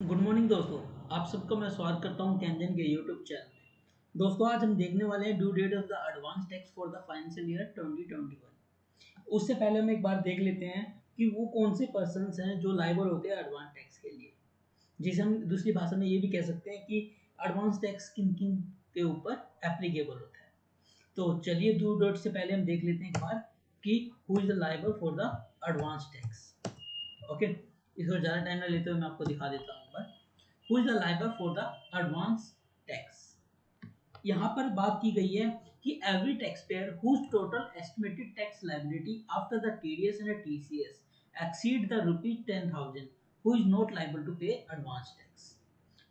Good morning दोस्तों। आप सबका मैं स्वागत करता हूं कैंजन के यूट्यूब चैनल में। दोस्तों आज हम देखने वाले हैं due date of the advance tax for the financial year 2021। उससे पहले हम एक बार देख लेते हैं कि वो कौन से पर्सन्स हैं जो लायबल होते हैं एडवांस टैक्स के लिए, जिसे हम दूसरी भाषा में ये भी कह सकते हैं कि एडवांस टैक्स किन किन के ऊपर एप्लीकेबल होता है। तो चलिए ड्यू डेट से पहले हम देख लेते हैं एक बार कि who is the liable for the advance tax. Okay, इसको ज़्यादा टाइम ना लेते हुए मैं आपको दिखा देता हूँ एक बार who is the liable for the advance tax। यहाँ पर बात की गई है कि every taxpayer whose total estimated tax liability after the TDS and the TCS exceed the rupees 10,000 who is not liable to pay advance tax।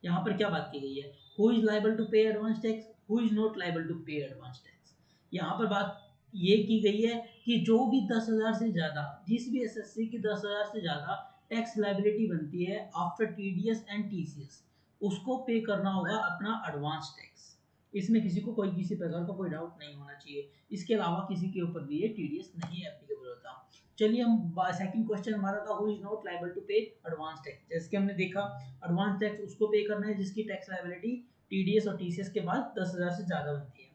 यहाँ पर क्या बात की गई है, who is liable to pay advance tax, who is not liable to pay advance tax। यहाँ पर बात ये की गई है कि जो भी 10,000 से ज़्यादा, जिस भी एसएससी की 10,000 से ज़्यादा टैक्स लाइबिलिटी बनती है आफ्टर टीडीएस एंड टीसीएस, उसको पे करना होगा अपना एडवांस टैक्स। इसमें किसी को कोई किसी प्रकार का कोई डाउट नहीं होना चाहिए। इसके अलावा किसी के ऊपर भी ये टीडीएस नहीं एप्लीकेबल होता। चलिए हम सेकंड क्वेश्चन हमारा था who is not liable to pay advance tax. जैसे कि हमने देखा एडवांस टैक्स उसको पे करना है जिसकी टैक्स लायबिलिटी टीडीएस और टीसीएस के बाद 10,000 से ज़्यादा बनती है।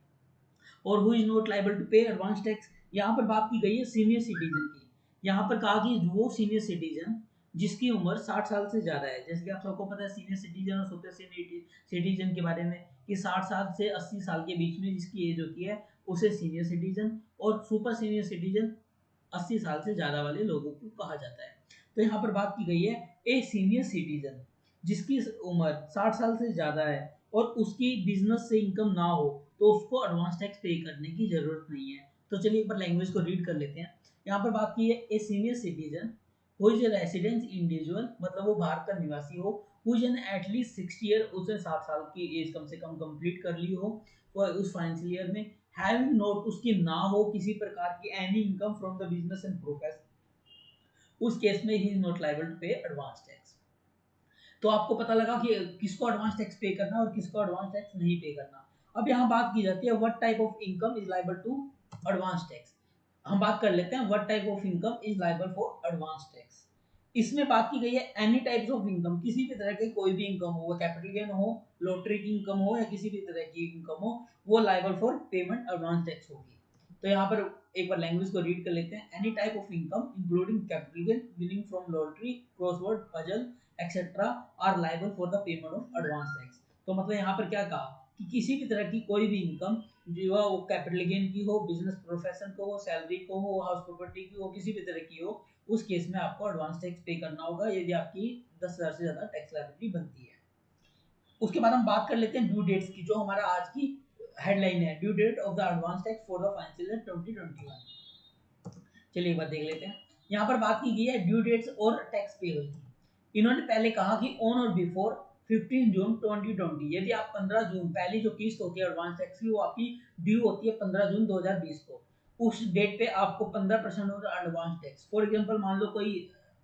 और who is not liable to pay advance tax, यहाँ पर बात की गई है सीनियर सिटीजन की। यहाँ पर कहा कि वो सीनियर सिटीजन जिसकी उम्र 60 साल से ज़्यादा है। जैसे कि आप सबको पता है सीनियर सिटीजन और सुपर सीनियर सिटीजन के बारे में कि 60 साल से 80 साल के बीच में जिसकी एज होती है उसे सीनियर सिटीजन, और सुपर सीनियर सिटीजन 80 साल से ज़्यादा वाले लोगों को कहा जाता है। तो यहाँ पर बात की गई है ए सीनियर सिटीजन जिसकी उम्र 60 साल से ज़्यादा है और उसकी बिजनेस से इनकम ना हो तो उसको एडवांस टैक्स पे करने की ज़रूरत नहीं है। तो चलिए एक बार लैंग्वेज को रीड कर लेते हैं। यहाँ पर बात की है a senior citizen who is a residence individual, मतलब वो भारत का निवासी हो, who is an at least 60 year, उसने 60 साल की एज कम से कम कंप्लीट कर ली हो उस फाइनेंशियल ईयर में, हैविंग नोट उसकी ना हो किसी प्रकार की any income from the business and profession, उस केस में he is not liable to pay advance tax. तो आपको पता लगा कि किसको एडवांस टैक्स पे करना है और किसको एडवांस टैक्स नहीं पे करना। अब यहाँ बात की जाती है what type of income is liable to advance tax. हम बात कर लेते हैं what type of income is liable for advance tax. इसमें बात की गई है एनी टाइप्स ऑफ इनकम, किसी भी तरह की कोई भी इनकम हो, कैपिटल गेन हो, लॉटरी की इनकम हो या किसी भी तरह की इनकम हो, वो liable for payment advance tax होगी। तो यहाँ पर एक बार लैंग्वेज को रीड कर लेते हैं। Any type of income including capital gain, winning from lottery, crossword puzzle etcetera are liable for the payment of advance tax. तो मतलब यहाँ पर क्या कहा कि किसी भी तरह की कोई भी इनकम जो है वो कैपिटल गेन की हो, बिजनेस प्रोफेशन को हो, सैलरी को हो, हाउस प्रॉपर्टी की हो, किसी भी तरह की हो, उस केस में आपको एडवांस टैक्स पे करना होगा यदि आपकी 10,000 से ज्यादा टैक्स लायबिलिटी बनती है। उसके बाद हम बात कर लेते हैं ड्यू डेट्स की, जो हमारा आज की हेडलाइन है, due date of the advance tax for the financial year 2021। चलिए एक बार देख लेते हैं। यहाँ पर बात की गई है ड्यू डेट्स और टैक्स पेबल की। इन्होंने पहले कहा कि ऑन और बिफोर 15 जून 2020, यदि आप 15 जून पहली जो किस्त होती है एडवांस टैक्स की वो आपकी ड्यू होती है 15 जून 2020 को, उस डेट पे आपको 15% of the advance tax. For example मान लो कोई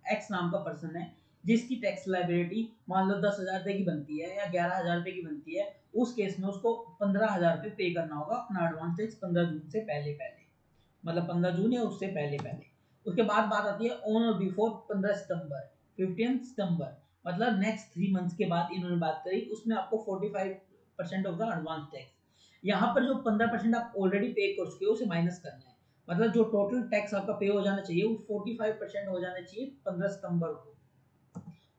एक्स नाम का पर्सन है जिसकी टैक्स लाइबिलिटी मान लो 10,000 रुपए की बनती है या 11,000 रुपए की बनती है, उस केस में उसको 15,000 रुपए पे करना होगा अपना एडवांस टैक्स 15 जून से पहले पहले, मतलब 15 जून या उससे पहले पहले। उसके बाद बात आती है ऑन और बिफोर 15 सितंबर 15 सितंबर, मतलब नेक्स्ट 3 मंथ्स के बाद इन्होंने बात करी, उसमें आपको 45% ऑफ द एडवांस टैक्स। यहाँ पर जो 15% आप ऑलरेडी पे कर चुके हो उसे माइनस करना है, मतलब जो टोटल टैक्स आपका पे हो जाना चाहिए वो 45% हो जाना चाहिए 15 सितंबर को।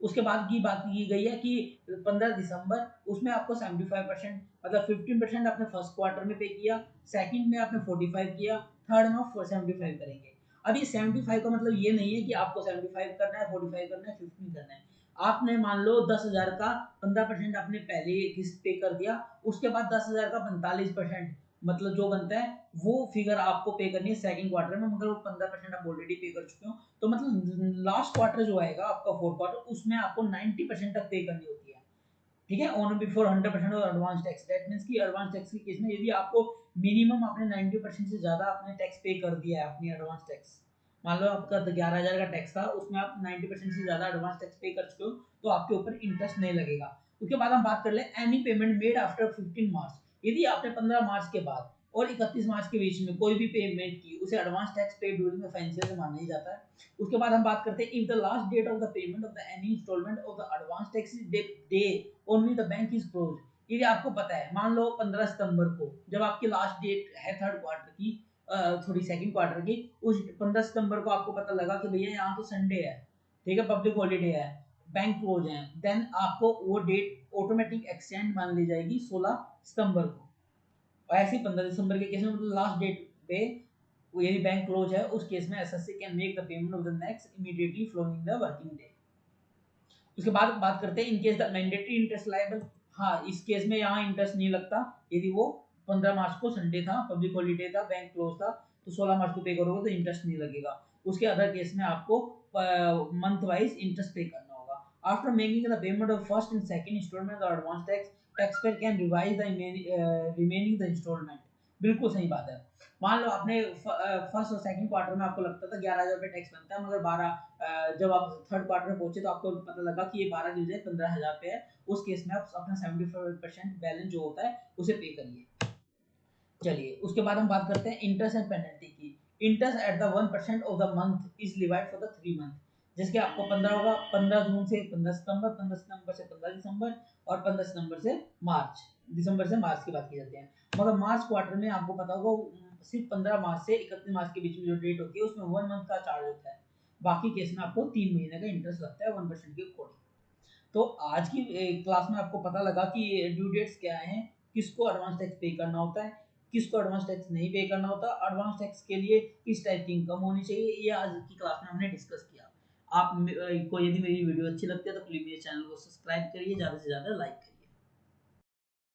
उसके बाद की बात की गई है कि 15 दिसंबर, उसमें आपको 75%, मतलब 15% आपने फर्स्ट क्वार्टर में पे किया, सेकंड में आपने 45 किया, थर्ड में आप 75 करेंगे। अब ये 75 का मतलब ये नहीं है कि आपको 75 करना है, 45 करना है, 15 करना है। आपने मान लो 10,000 का 15% आपने पहले किस्त पे कर दिया, उसके बाद 10,000 का 45% मतलब जो बनता है वो फिगर आपको पे करनी है सेकंड क्वार्टर में, मगर वो 15% आप ऑलरेडी पे कर चुके हो। तो मतलब लास्ट क्वार्टर जो आएगा आपका फोर्थ क्वार्टर, उसमें आपको 90% तक पे करनी होती है। ठीक है, on before 100% of advance tax. That means कि एडवांस टैक्स के केस में यदि आपको मिनिमम आपने 90% से ज्यादा आपने टैक्स पे कर दिया है अपनी एडवांस टैक्स, मान लो आपका 11,000 का टैक्स था, उसमें आप 90% से ज्यादा एडवांस टैक्स पे कर चुके हो, तो आपके ऊपर इंटरेस्ट नहीं लगेगा। उसके बाद हम बात कर ले एनी पेमेंट मेड आफ्टर 15 मार्च, यदि आपने 15 मार्च के बाद और 31 मार्च के बीच में कोई भी पेमेंट की उसे advance tax paid during the financial year माना ही जाता है। उसके बाद हम बात करते हैं if the last date of the payment of the any instalment of the advance tax day only the bank is close. ये आपको पता है, मान लो 15 सितंबर को जब आपकी लास्ट डेट है थर्ड क्वार्टर की, सॉरी सेकंड क्वार्टर की, उस 15 सितंबर को आपको पता लगा कि भैया यहाँ तो संडे है, ठीक है, पब्लिक हॉलीडे है, बैंक क्लोज है, देन आपको वो डेट ऑटोमेटिक एक्सटेंड मान ली जाएगी 16 सितंबर को। और ऐसे ही 15 दिसंबर के केस में मतलब लास्ट डेट पे यदि बैंक क्लोज है, उस केस में SSC can make the payment of the next immediately following the working day. उसके बाद बात करते हैं in case the mandatory interest liable. हाँ, इस केस में यहाँ इंटरेस्ट नहीं लगता यदि वो 15 मार्च को संडे था, पब्लिक हॉलीडे था, बैंक क्लोज था, तो 16 मार्च को पे करोगे तो इंटरेस्ट नहीं लगेगा। उसके अदर केस में आपको मंथ वाइज इंटरेस्ट पे करना होगा। After making the payment of first and second instalment of advance tax, taxpayer can revise the remaining the instalment. बिल्कुल सही बात है। मान लो आपने फर्स्ट और सेकंड क्वार्टर में आपको लगता था 11,000 रुपये टैक्स बनता है, मगर 12 जब आप थर्ड क्वार्टर में पहुंचे तो आपको पता लगा कि ये 12 की बजाय 15,000 पे है। उस केस में आप अपना 75% बैलेंस जो होता है उसे पे करिए। चलिए, उसके बाद हम बात करते हैं इंटरेस्ट एंड पेनल्टी की। Interest at the 1% of the month is levied for the 3 month. जिसके आपको 15 होगा, 15 जून से 15 सितंबर, 15 सितंबर से 15 दिसंबर, और 15 सितंबर से मार्च, दिसंबर से मार्च की बात की जाती है। मगर मार्च क्वार्टर में आपको पता होगा सिर्फ 15 मार्च से 31 मार्च के बीच में जो डेट होती है उसमें 1 मंथ का चार्ज होता है। बाकी केस में आपको 3 महीने का इंटरेस्ट लगता है 1% के अकॉर्डिंग। तो आज की क्लास में आपको पता लगा कि ड्यू डेट्स क्या हैं, किसको एडवांस टैक्स पे करना होता है, किसको एडवांस टैक्स नहीं पे करना होता, एडवांस टैक्स के लिए किस टाइप की इनकम होनी चाहिए, ये आज की क्लास में हमने डिस्कस किया। आप को यदि मेरी वीडियो अच्छी लगती है तो प्लीज मेरे चैनल को सब्सक्राइब करिए, ज़्यादा से ज़्यादा लाइक करिए।